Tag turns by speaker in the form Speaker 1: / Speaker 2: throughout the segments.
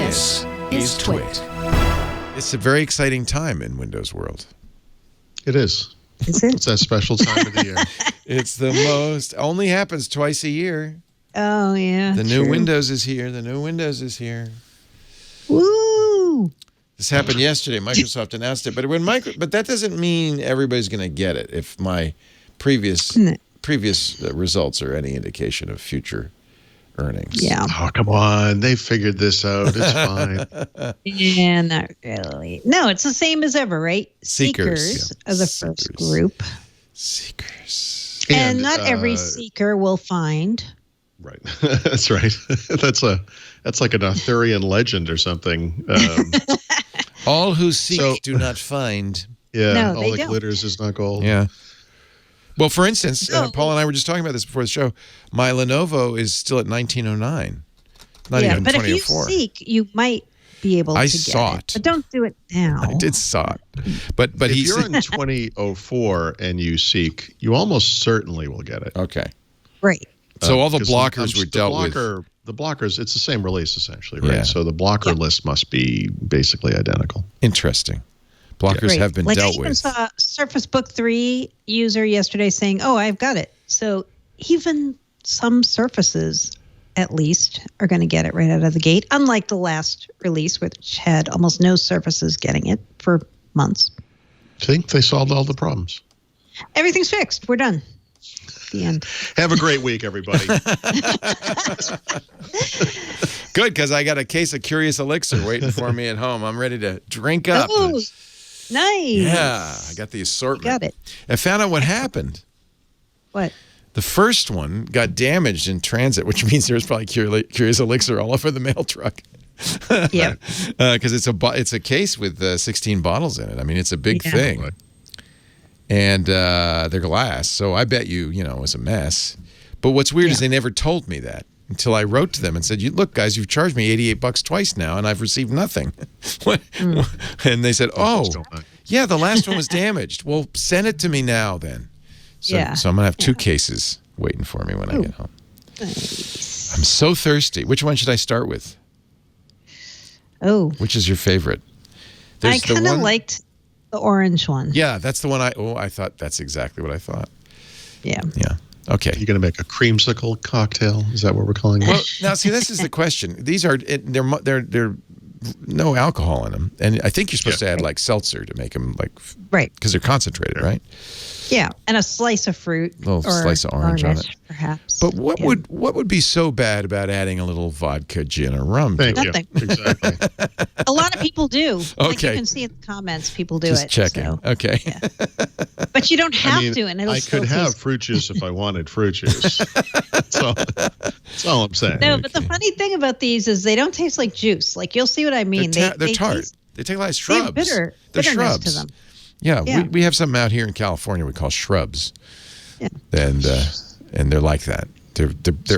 Speaker 1: This is TWiT.
Speaker 2: It's a very exciting time in Windows world.
Speaker 3: It is.
Speaker 1: Is it?
Speaker 3: It's that special time of the year.
Speaker 2: It's the most, only happens twice a year.
Speaker 1: Oh, yeah.
Speaker 2: The new Windows is here. The new Windows is here.
Speaker 1: Woo!
Speaker 2: This happened yesterday. Microsoft announced it. But but that doesn't mean everybody's going to get it if my previous results are any indication of future earnings.
Speaker 1: Yeah.
Speaker 3: Oh, come on. They figured this out. It's fine.
Speaker 1: Yeah, not really. No, it's the same as ever, right?
Speaker 2: Seekers.
Speaker 1: Are the first group.
Speaker 2: Seekers.
Speaker 1: And not every seeker will find.
Speaker 3: Right. That's right. That's like an Arthurian legend or something.
Speaker 2: All who seek do not find.
Speaker 3: Yeah.
Speaker 1: No,
Speaker 3: all
Speaker 1: they
Speaker 3: that
Speaker 1: don't.
Speaker 3: glitters is not gold.
Speaker 2: Yeah. Well, for instance,
Speaker 1: No.
Speaker 2: Paul and I were just talking about this before the show. My Lenovo is still at 1909. Not
Speaker 1: Yeah,
Speaker 2: even
Speaker 1: but if you
Speaker 2: 2004.
Speaker 1: seek, you might be able to get
Speaker 2: saw it.
Speaker 1: But don't do it now.
Speaker 2: I did saw it. But
Speaker 3: If
Speaker 2: he's
Speaker 3: you're in 2004 and you seek, you almost certainly will get it.
Speaker 2: okay.
Speaker 1: Right.
Speaker 2: So all the
Speaker 3: 'Cause
Speaker 2: blockers were dealt with.
Speaker 3: The blockers, it's the same release essentially, right?
Speaker 2: Yeah.
Speaker 3: So the blocker list must be basically identical.
Speaker 2: Interesting. Blockers
Speaker 1: Right.
Speaker 2: have been
Speaker 1: like
Speaker 2: dealt
Speaker 1: I even
Speaker 2: with.
Speaker 1: saw a Surface Book 3 user yesterday saying, "Oh, I've got it." So even some Surfaces, at least, are going to get it right out of the gate. Unlike the last release, which had almost no Surfaces getting it for months.
Speaker 3: See, they solved all the problems.
Speaker 1: Everything's fixed. We're done. The end.
Speaker 3: Have a great week, everybody.
Speaker 2: Good, because I got a case of Curious Elixir waiting for me at home. I'm ready to drink up.
Speaker 1: Oh, nice.
Speaker 2: Yeah, I got the assortment.
Speaker 1: Got it.
Speaker 2: I found out what happened.
Speaker 1: What?
Speaker 2: The first one got damaged in transit, which means there's probably Curious Elixir all over the mail truck.
Speaker 1: Yep.
Speaker 2: Because it's a case with 16 bottles in it. I mean, it's a big
Speaker 1: Yeah.
Speaker 2: thing. And they're glass, so I bet it was a mess. But what's weird is they never told me that until I wrote to them and said, "Look, guys, you've charged me $88 twice now, and I've received nothing." And they said, "Oh, yeah, the last one was damaged. Well, send it to me now, then." So I'm gonna have 2 cases waiting for me when I get home.
Speaker 1: Nice.
Speaker 2: I'm so thirsty. Which one should I start with?
Speaker 1: Oh,
Speaker 2: Which is your favorite?
Speaker 1: I kind of liked the orange one.
Speaker 2: Yeah, that's the one I thought that's exactly what I thought.
Speaker 1: Yeah.
Speaker 2: Yeah. Okay.
Speaker 3: You're going to make a creamsicle cocktail? Is that what we're calling it?
Speaker 2: Well, now see, this is the question. These are they're no alcohol in them, and I think you're supposed to add like seltzer to make them
Speaker 1: Right.
Speaker 2: because they're concentrated, right?
Speaker 1: Yeah, and a slice of fruit,
Speaker 2: Little
Speaker 1: or
Speaker 2: slice of orange on
Speaker 1: garnish,
Speaker 2: it.
Speaker 1: perhaps.
Speaker 2: But what would be so bad about adding a little vodka, gin, or rum?
Speaker 3: Thank
Speaker 2: to
Speaker 3: you.
Speaker 1: Nothing.
Speaker 3: Exactly.
Speaker 1: A lot of people do. Like you
Speaker 2: Okay.
Speaker 1: can see in the comments, people do
Speaker 2: Just
Speaker 1: it.
Speaker 2: checking.
Speaker 1: So.
Speaker 2: Okay.
Speaker 1: Yeah. But you don't have to, and it'll
Speaker 3: I
Speaker 1: still
Speaker 3: could have
Speaker 1: taste.
Speaker 3: fruit juice if I wanted fruit juice. That's all I'm saying.
Speaker 1: No, but the funny thing about these is they don't taste like juice. Like you'll see what I mean.
Speaker 2: They're
Speaker 1: they
Speaker 2: tart.
Speaker 1: taste-
Speaker 2: They take a lot of
Speaker 1: They have
Speaker 2: shrubs.
Speaker 1: bitterness
Speaker 2: They're shrubs
Speaker 1: to them.
Speaker 2: Yeah,
Speaker 1: Yeah.
Speaker 2: We have something out here in California we call shrubs.
Speaker 1: Yeah.
Speaker 2: And they're like that. They're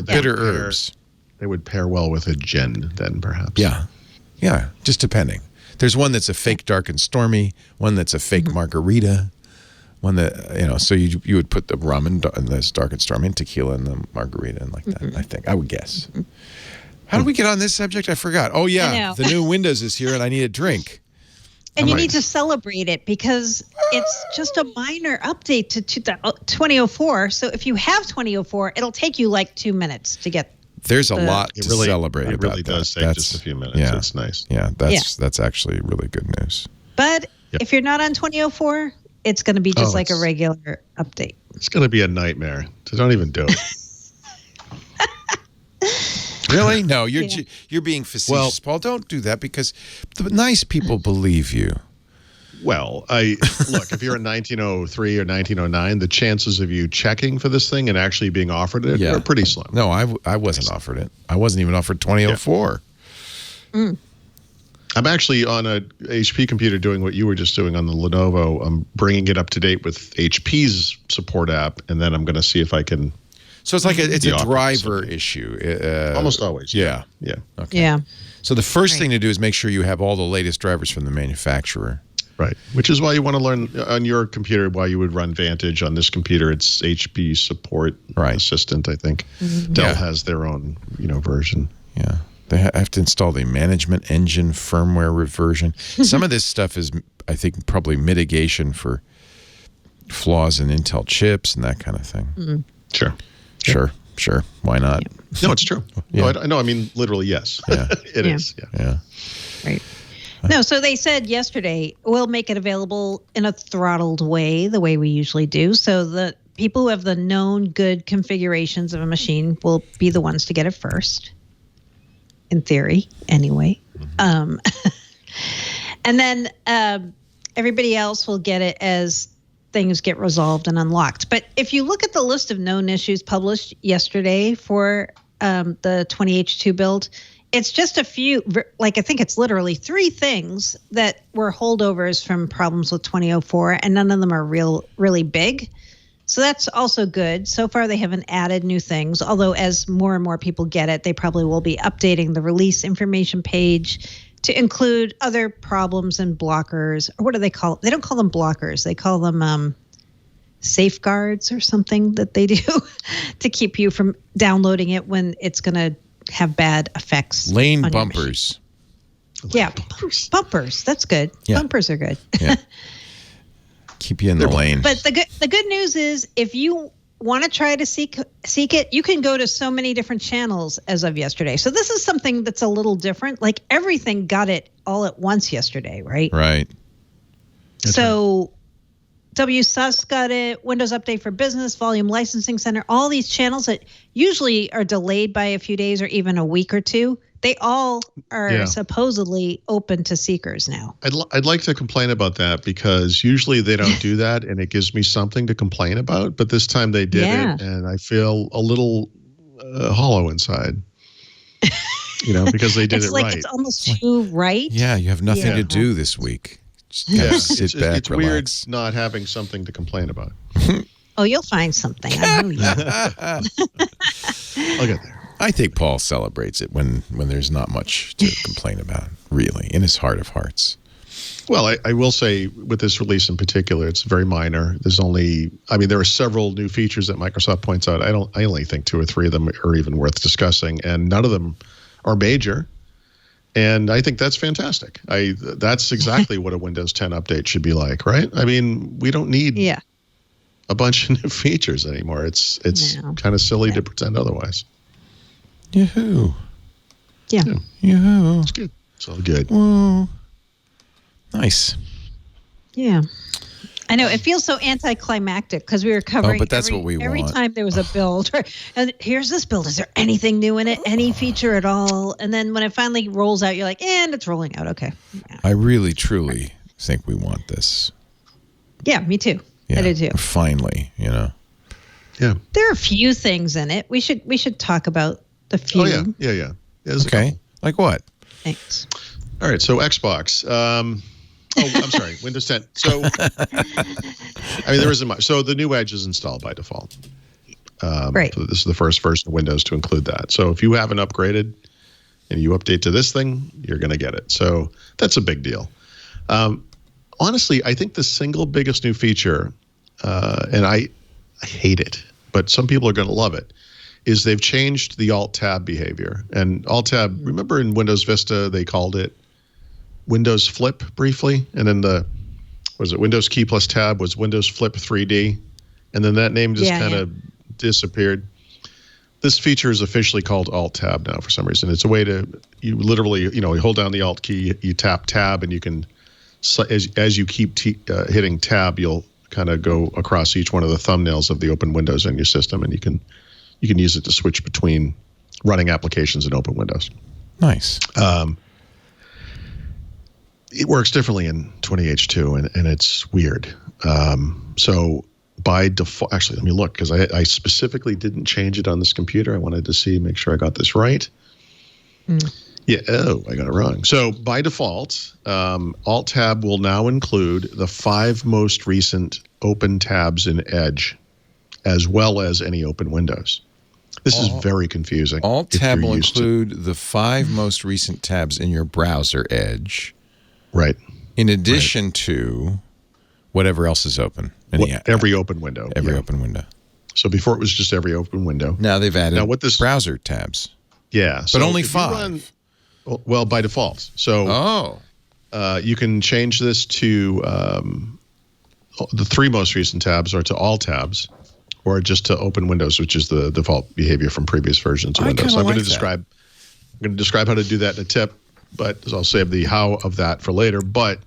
Speaker 2: bitter herbs.
Speaker 3: They would pair well with a gin then, perhaps.
Speaker 2: Yeah. Yeah, just depending. There's one that's a fake dark and stormy, one that's a fake margarita, one that, so you would put the rum and this dark and stormy and tequila in the margarita and like that, I think. I would guess. How did we get on this subject? I forgot. Oh,
Speaker 1: I
Speaker 2: yeah.
Speaker 1: know.
Speaker 2: The new Windows is here and I need a drink.
Speaker 1: And you need to celebrate it because it's just a minor update to 2004. So if you have 2004, it'll take you like 2 minutes to get.
Speaker 2: There's a lot to celebrate
Speaker 3: It
Speaker 2: about
Speaker 3: really does
Speaker 2: that.
Speaker 3: take just a few minutes.
Speaker 2: Yeah.
Speaker 3: It's nice.
Speaker 2: Yeah, that's actually really good news.
Speaker 1: But if you're not on 2004, it's going to be just like a regular update.
Speaker 3: It's going to be a nightmare. So don't even do it.
Speaker 2: Really? No, you're being facetious, Paul. Don't do that because the nice people believe you.
Speaker 3: Well, look, if you're in 1903 or 1909, the chances of you checking for this thing and actually being offered it are pretty slim.
Speaker 2: No, I wasn't offered it. I wasn't even offered 2004.
Speaker 3: I'm actually on a HP computer doing what you were just doing on the Lenovo. I'm bringing it up to date with HP's support app, and then I'm going to see if I can.
Speaker 2: So it's like it's a driver issue.
Speaker 3: Almost always.
Speaker 2: Yeah.
Speaker 3: Yeah.
Speaker 2: Okay.
Speaker 1: Yeah.
Speaker 2: So the first thing to do is make sure you have all the latest drivers from the manufacturer.
Speaker 3: Right. Which is why you want to learn on your computer why you would run Vantage. On this computer, it's HP Support Assistant, I think. Dell has their own, version.
Speaker 2: Yeah. They have to install the management engine firmware reversion. Some of this stuff is, I think, probably mitigation for flaws in Intel chips and that kind of thing.
Speaker 3: Mm-hmm.
Speaker 2: Sure. Why not?
Speaker 3: Yeah. No, it's true.
Speaker 2: Yeah.
Speaker 3: No, I mean, literally, yes.
Speaker 2: Yeah.
Speaker 3: It is.
Speaker 2: Yeah.
Speaker 1: Right. No, so they said yesterday, we'll make it available in a throttled way, the way we usually do. So the people who have the known good configurations of a machine will be the ones to get it first. In theory, anyway. And then everybody else will get it as things get resolved and unlocked. But if you look at the list of known issues published yesterday for the 20H2 build, it's just a few, like I think it's literally 3 things that were holdovers from problems with 2004, and none of them are really big. So that's also good. So far, they haven't added new things, although as more and more people get it, they probably will be updating the release information page to include other problems and blockers. Or what do they call it? They don't call them blockers. They call them safeguards or something that they do to keep you from downloading it when it's going to have bad effects.
Speaker 2: Lane bumpers.
Speaker 1: Yeah, bumpers. That's good.
Speaker 2: Yeah.
Speaker 1: Bumpers are good.
Speaker 2: Yeah. Keep you in the lane.
Speaker 1: But the good news is, if you want to try to seek it, you can go to so many different channels as of yesterday. So this is something that's a little different. Like everything got it all at once yesterday, right?
Speaker 2: Right.
Speaker 1: So WSUS got it, Windows Update for Business, Volume Licensing Center, all these channels that usually are delayed by a few days or even a week or two. They all are supposedly open to seekers now.
Speaker 3: I'd like to complain about that because usually they don't do that, and it gives me something to complain about. But this time they did it, and I feel a little hollow inside. Because they did
Speaker 1: it's
Speaker 3: it
Speaker 1: like
Speaker 3: right.
Speaker 1: It's almost too right.
Speaker 2: Yeah, you have nothing to do this week. Just sit back,
Speaker 3: it's
Speaker 2: relax.
Speaker 3: weird not having something to complain about.
Speaker 1: Oh, you'll find something. I know you.
Speaker 3: I'll get there.
Speaker 2: I think Paul celebrates it when there's not much to complain about, really, in his heart of hearts.
Speaker 3: Well, I will say with this release in particular, it's very minor. There are several new features that Microsoft points out. I only think 2 or 3 of them are even worth discussing, and none of them are major. And I think that's fantastic. That's exactly what a Windows 10 update should be like, right? I mean, we don't need a bunch of new features anymore. It's kind of silly to pretend otherwise.
Speaker 2: Yahoo!
Speaker 1: Yeah.
Speaker 2: Yahoo!
Speaker 3: It's good. It's all good.
Speaker 2: Whoa! Nice.
Speaker 1: Yeah. I know it feels so anticlimactic because we were covering.
Speaker 2: But that's what we
Speaker 1: every
Speaker 2: want.
Speaker 1: time there was a build. And here's this build. Is there anything new in it? Any feature at all? And then when it finally rolls out, you're like, and it's rolling out. Okay. Yeah.
Speaker 2: I really, truly think we want this.
Speaker 1: Yeah, me too. I do too.
Speaker 2: Finally,
Speaker 3: Yeah.
Speaker 1: There are a few things in it. We should talk about the few.
Speaker 3: Oh yeah.
Speaker 2: Okay. Like what?
Speaker 1: Thanks.
Speaker 3: All right. So Xbox. I'm sorry. Windows 10. So, there isn't much. So the new Edge is installed by default.
Speaker 1: Right.
Speaker 3: So this is the first version of Windows to include that. So if you haven't upgraded and you update to this thing, you're going to get it. So that's a big deal. Honestly, I think the single biggest new feature, and I hate it, but some people are going to love it, is they've changed the Alt-Tab behavior. And Alt-Tab, remember in Windows Vista, they called it Windows Flip briefly, and then Windows key plus tab was Windows Flip 3D, and then that name just kind of disappeared. This feature is officially called Alt-Tab now for some reason. It's a way you literally, you hold down the Alt key, you tap Tab, and you can, as you keep hitting Tab, you'll kind of go across each one of the thumbnails of the open windows in your system, and you can use it to switch between running applications and open windows.
Speaker 2: Nice.
Speaker 3: It works differently in 20H2, and it's weird. So by default, actually, let me look, because I specifically didn't change it on this computer. I wanted to make sure I got this right. Yeah, I got it wrong. So by default, Alt-Tab will now include the 5 most recent open tabs in Edge, as well as any open windows. This is very confusing.
Speaker 2: Alt-Tab will include the 5 most recent tabs in your browser, Edge.
Speaker 3: Right.
Speaker 2: In addition to whatever else is open.
Speaker 3: Every open window.
Speaker 2: Every open window.
Speaker 3: So before it was just every open window.
Speaker 2: Now they've added
Speaker 3: browser
Speaker 2: tabs.
Speaker 3: Yeah.
Speaker 2: But only 5.
Speaker 3: Well, by default. So you can change this to the 3 most recent tabs, or to all tabs, or just to open windows, which is the default behavior from previous versions of Windows. So I'm going to describe how to do that in a tip, but I'll save the how of that for later. But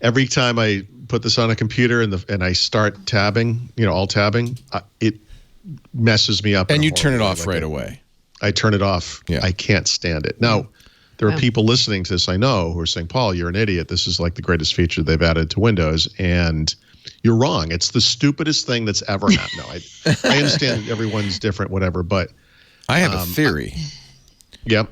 Speaker 3: every time I put this on a computer and I start tabbing, alt tabbing, it messes me up.
Speaker 2: And you turn it off right away.
Speaker 3: I turn it off. Yeah. I can't stand it. Now, there are people listening to this I know who are saying, Paul, you're an idiot. This is like the greatest feature they've added to Windows. And you're wrong. It's the stupidest thing that's ever happened. No, I understand everyone's different, whatever, but
Speaker 2: I have a theory.
Speaker 3: Yep.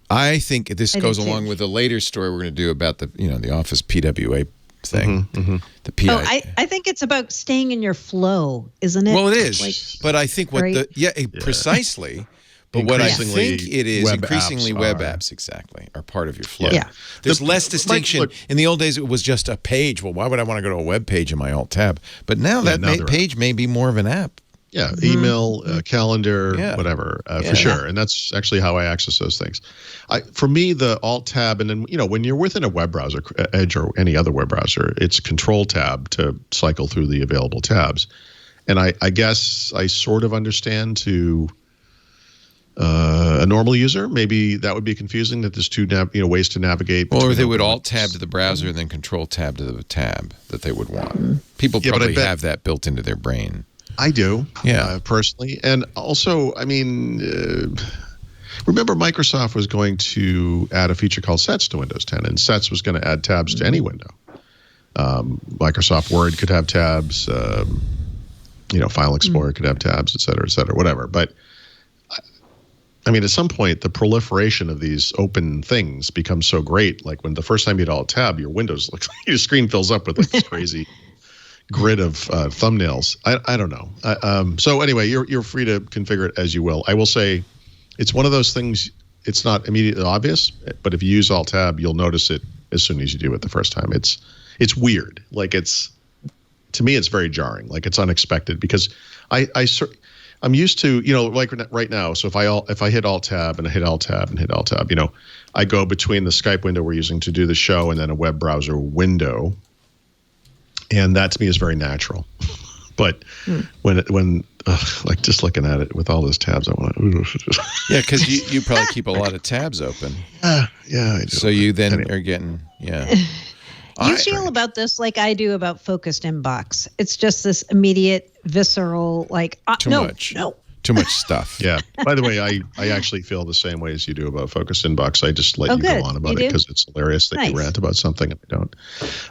Speaker 2: I think this goes along with the later story we're going to do about the Office PWA thing. The PI.
Speaker 1: I think it's about staying in your flow, isn't it?
Speaker 2: Well, it is. But I think precisely. But what I think it is, increasingly web apps exactly are part of your flow.
Speaker 1: Yeah.
Speaker 2: There's less distinction. In the old days, it was just a page. Well, why would I want to go to a web page in my alt tab? But now that page may be more of an app.
Speaker 3: Yeah, email, calendar, whatever, for sure. And that's actually how I access those things. For me, the alt tab, and then, when you're within a web browser, Edge or any other web browser, it's control tab to cycle through the available tabs. And I guess I sort of understand to a normal user, maybe that would be confusing, that there's 2 ways to navigate.
Speaker 2: Or they would alt tab to the browser and then control tab to the tab that they would want. People probably have that built into their brain.
Speaker 3: I do, personally. And also, remember Microsoft was going to add a feature called Sets to Windows 10, and Sets was going to add tabs to any window. Microsoft Word could have tabs, File Explorer could have tabs, et cetera, whatever. But at some point, the proliferation of these open things becomes so great. Like when the first time you hit alt tab, your Windows your screen fills up with this crazy grid of thumbnails. I don't know. So anyway, you're free to configure it as you will. I will say, it's one of those things. It's not immediately obvious, but if you use alt tab, you'll notice it as soon as you do it the first time. It's weird. Like to me, it's very jarring. Like it's unexpected because I'm used to, like right now. So if I hit alt tab and I hit alt tab and hit alt tab, I go between the Skype window we're using to do the show and then a web browser window, and that to me is very natural. But when just looking at it with all those tabs, I want to.
Speaker 2: Yeah, because you probably keep a lot of tabs open.
Speaker 3: Yeah, I do.
Speaker 2: So you then are getting
Speaker 1: You feel about this like I do about focused inbox. It's just this immediate, visceral,
Speaker 2: too much stuff.
Speaker 3: Yeah. By the way, I actually feel the same way as you do about focused inbox. I just let you go on about it because it's hilarious that you rant about something and I don't.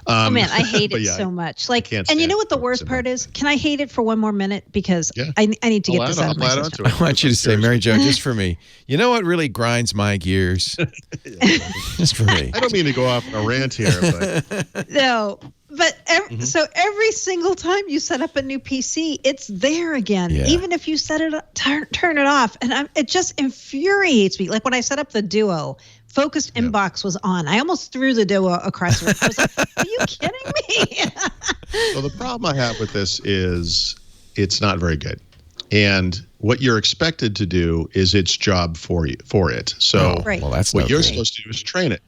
Speaker 1: Oh man, I hate it so much. And you know what the worst part is? Can I hate it for one more minute? Because I need to get this out of my system.
Speaker 2: I want you to say, Mary Jo, just for me, you know what really grinds my gears? Just for me.
Speaker 3: I don't mean to go off on a rant here, but
Speaker 1: no. But so every single time you set up a new PC, it's there again. Yeah. Even if you set it up, turn it off, and it just infuriates me. Like when I set up the Duo, focused inbox was on. I almost threw the Duo across the room. I was like, "Are you kidding me?"
Speaker 3: So the problem I have with this is it's not very good, and what you're expected to do is its job for it. So what you're supposed to do is train it.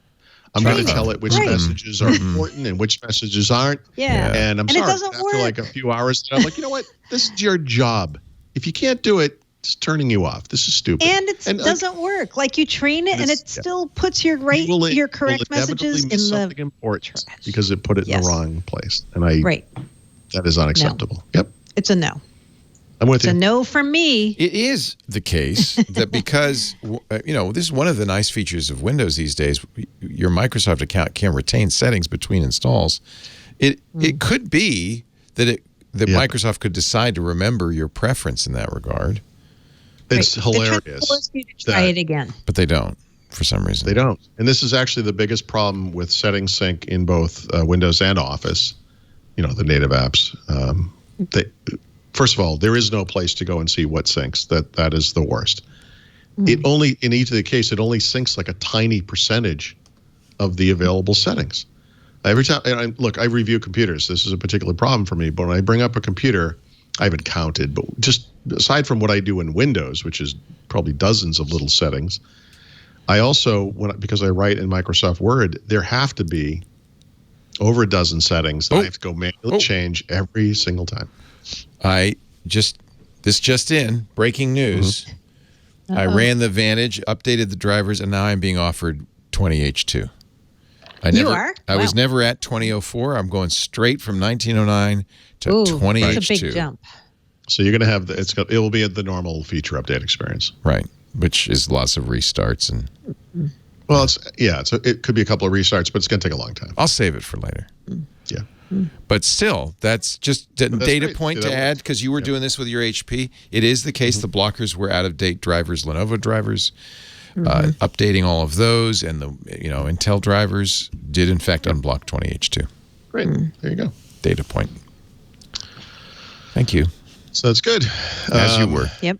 Speaker 3: I'm going to tell it which messages are important and which messages aren't.
Speaker 1: Yeah.
Speaker 3: And I'm sorry, after
Speaker 1: work.
Speaker 3: like a few hours, I'm like, you know what? This is your job. If you can't do it, it's turning you off. This is stupid.
Speaker 1: And it doesn't work. Like you train it and it still puts your correct messages in
Speaker 3: something important trash. Because it put it in the wrong place. And that is unacceptable.
Speaker 1: No.
Speaker 3: Yep.
Speaker 1: It's a no.
Speaker 3: I'm with you.
Speaker 1: It's a no from me.
Speaker 2: It is the case that because, this is one of the nice features of Windows these days. Your Microsoft account can retain settings between installs. It could be that Microsoft could decide to remember your preference in that regard.
Speaker 3: It's hilarious.
Speaker 1: Force you to try it again.
Speaker 2: But they don't, for some reason.
Speaker 3: They don't. And this is actually the biggest problem with setting sync in both Windows and Office, the native apps. First of all, there is no place to go and see what syncs. That is the worst. It only, in each of the case, it only syncs like a tiny percentage of the available settings. Every time, and I review computers. This is a particular problem for me. But when I bring up a computer, I haven't counted, but just aside from what I do in Windows, which is probably dozens of little settings, I also, because I write in Microsoft Word, there have to be over a dozen settings that I have to go manually change every single time.
Speaker 2: This just in, breaking news. I ran the Vantage, updated the drivers, and now I'm being offered 20H2.
Speaker 1: You are?
Speaker 2: I was never at 2004. I'm going straight from 1909 to 20H2.
Speaker 1: That's a big jump.
Speaker 3: So you're going to have it will be the normal feature update experience,
Speaker 2: right? Which is lots of restarts and.
Speaker 3: Well, it could be a couple of restarts, but it's going to take a long time.
Speaker 2: I'll save it for later.
Speaker 3: Yeah.
Speaker 2: But still, that's just a data point to add, because you were doing this with your HP. It is the case the blockers were out-of-date drivers, Lenovo drivers, updating all of those, and the Intel drivers did, in fact, unblock 20H2.
Speaker 3: Great. There you go.
Speaker 2: Data point. Thank you.
Speaker 3: So that's good.
Speaker 2: As you were.
Speaker 1: Yep.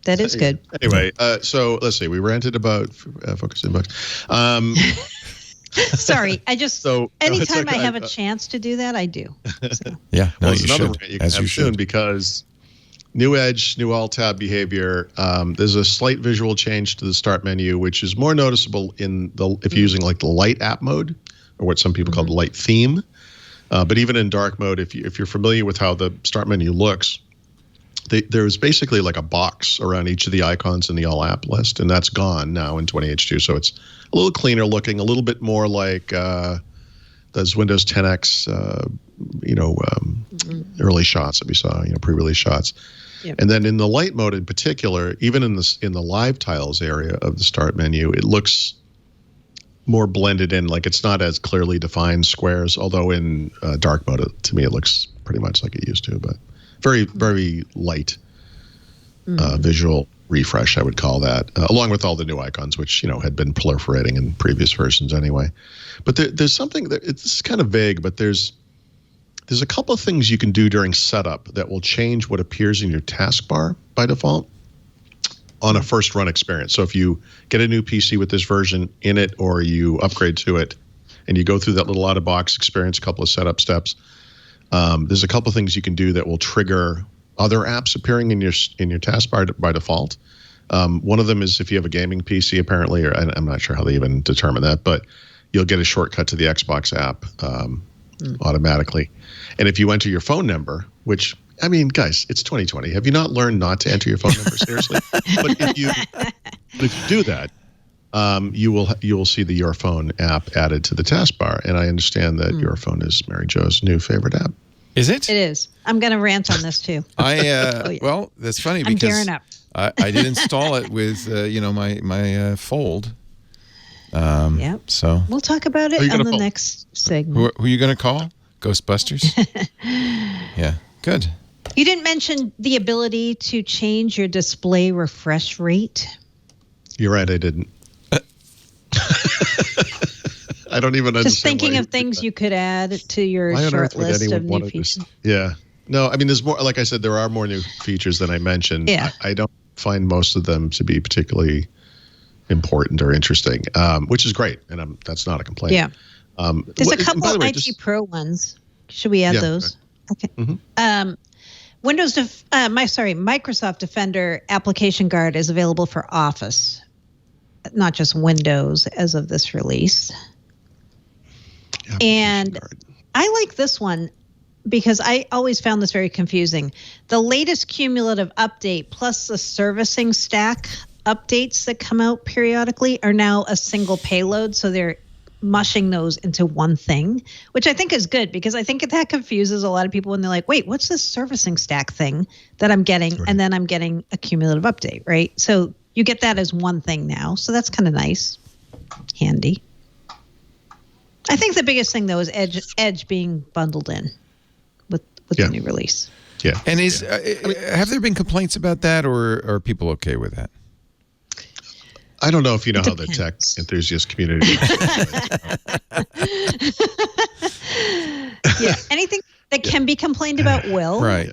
Speaker 1: That is good.
Speaker 3: Anyway, so let's see. We ranted about focusing bucks.
Speaker 1: Sorry, anytime I have a chance to do that, I do. So.
Speaker 2: Yeah, no, you
Speaker 3: another
Speaker 2: should.
Speaker 3: rant you can have soon, because new Edge, new Alt-Tab behavior. There's a slight visual change to the start menu, which is more noticeable if you're using like the light app mode, or what some people call the light theme. But even in dark mode, if you're familiar with how the start menu looks, there's basically like a box around each of the icons in the all app list, and that's gone now in 20H2. So it's a little cleaner looking, a little bit more like those Windows 10X, early shots that we saw, pre-release shots. Yep. And then in the light mode in particular, even in the live tiles area of the start menu, it looks more blended in, like it's not as clearly defined squares, although in dark mode, to me, it looks pretty much like it used to, but very, very light visual refresh, I would call that, along with all the new icons, which, had been proliferating in previous versions anyway. But there's something that it's kind of vague, but there's a couple of things you can do during setup that will change what appears in your taskbar by default on a first run experience. So if you get a new PC with this version in it, or you upgrade to it and you go through that little out of box experience, a couple of setup steps, there's a couple of things you can do that will trigger other apps appearing in your taskbar by default. One of them is if you have a gaming PC, apparently, or I'm not sure how they even determine that, but you'll get a shortcut to the Xbox app automatically. And if you enter your phone number, which, I mean, guys, it's 2020. Have you not learned not to enter your phone number seriously? But if you do that, you will see the Your Phone app added to the taskbar. And I understand that Your Phone is Mary Jo's new favorite app.
Speaker 2: Is it?
Speaker 1: It is. I'm going to rant on this too.
Speaker 2: Well, that's funny because
Speaker 1: I'm gearing up.
Speaker 2: I did install it with my Fold.
Speaker 1: Yep.
Speaker 2: So
Speaker 1: we'll talk about it on the next segment.
Speaker 2: Who are you going to call? Ghostbusters? Yeah. Good.
Speaker 1: You didn't mention the ability to change your display refresh rate.
Speaker 3: You're right, I didn't. I don't even understand.
Speaker 1: Just thinking of things you could add to your short list of new features.
Speaker 3: Yeah. No, I mean, there's more. Like I said, there are more new features than I mentioned.
Speaker 1: Yeah.
Speaker 3: I don't find most of them to be particularly important or interesting, which is great, and that's not a complaint.
Speaker 1: Yeah. There's a couple of IT Pro ones. Should we add those? Okay. Mm-hmm. Microsoft Defender Application Guard is available for Office, not just Windows, as of this release. And I like this one because I always found this very confusing. The latest cumulative update plus the servicing stack updates that come out periodically are now a single payload. So they're mushing those into one thing, which I think is good because I think that confuses a lot of people when they're like, wait, what's this servicing stack thing that I'm getting? Right. And then I'm getting a cumulative update, right? So you get that as one thing now. So that's kind of nice, handy. I think the biggest thing, though, is Edge being bundled in with the new release.
Speaker 3: Yeah.
Speaker 2: And have there been complaints about that, or are people okay with that?
Speaker 3: I don't know if you know how the tech enthusiast community
Speaker 1: Yeah. Anything that can be complained about will.
Speaker 2: Right.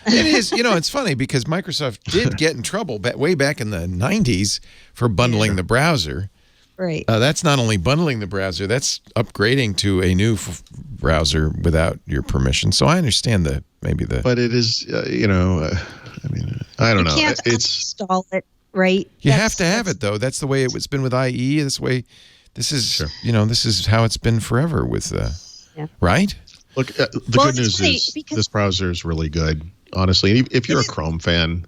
Speaker 2: It is, it's funny because Microsoft did get in trouble way back in the 90s for bundling the browser.
Speaker 1: Right.
Speaker 2: That's not only bundling the browser, that's upgrading to a new browser without your permission. So I understand the maybe
Speaker 3: But it is, I mean, I don't know.
Speaker 1: You can't install it, right?
Speaker 2: You have to have it, though. That's the way it's been with IE. This way, this is, this is how it's been forever with, right?
Speaker 3: Look, the good news is this browser is really good. Honestly, if you're a Chrome fan,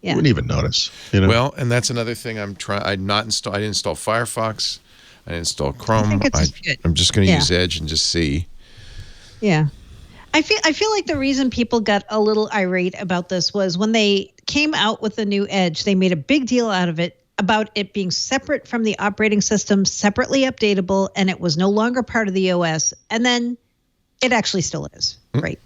Speaker 3: you wouldn't even notice.
Speaker 2: Well, and that's another thing I'm trying. I didn't install Firefox. I didn't install Chrome. I'm just going to use Edge and just see.
Speaker 1: Yeah. I feel like the reason people got a little irate about this was when they came out with the new Edge, they made a big deal out of it about it being separate from the operating system, separately updatable, and it was no longer part of the OS. And then it actually still is, right?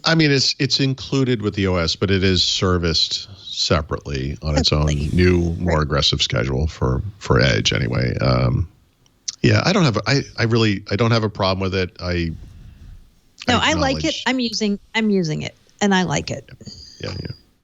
Speaker 3: I mean, it's included with the OS, but it is serviced separately on its own new, more aggressive schedule for Edge anyway. I don't have I don't have a problem with it. I like it. I'm using it, and I like it.
Speaker 2: Yeah.